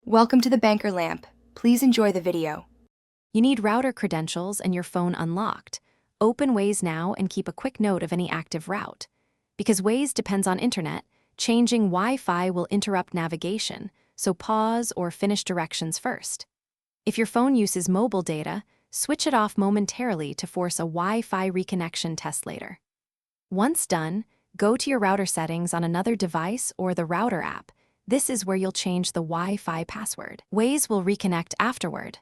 Welcome to the Banker Lamp. Please enjoy the video. You need router credentials and your phone unlocked. Open Waze now and keep a quick note of any active route. Because Waze depends on internet, changing Wi-Fi will interrupt navigation, so pause or finish directions first. If your phone uses mobile data, switch it off momentarily to force a Wi-Fi reconnection test later. Once done, go to your router settings on another device or the router app. This is where you'll change the Wi-Fi password. Waze will reconnect afterward.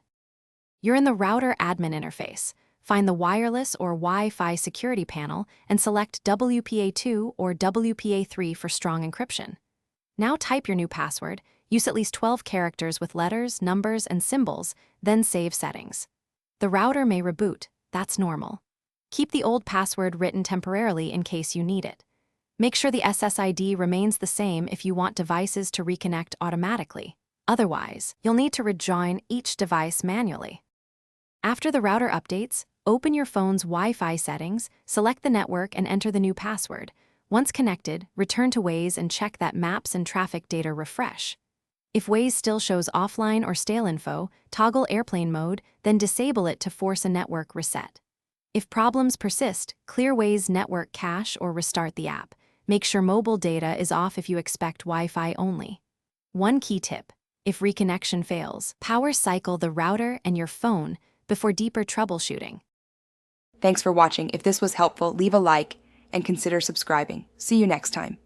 You're in the router admin interface. Find the wireless or Wi-Fi security panel and select WPA2 or WPA3 for strong encryption. Now type your new password, use at least 12 characters with letters, numbers, and symbols, then save settings. The router may reboot, that's normal. Keep the old password written temporarily in case you need it. Make sure the SSID remains the same if you want devices to reconnect automatically. Otherwise, you'll need to rejoin each device manually. After the router updates, open your phone's Wi-Fi settings, select the network, and enter the new password. Once connected, return to Waze and check that maps and traffic data refresh. If Waze still shows offline or stale info, toggle airplane mode, then disable it to force a network reset. If problems persist, clear Waze network cache or restart the app. Make sure mobile data is off if you expect Wi-Fi only. One key tip: if reconnection fails, power cycle the router and your phone before deeper troubleshooting. Thanks for watching. If this was helpful, leave a like and consider subscribing. See you next time.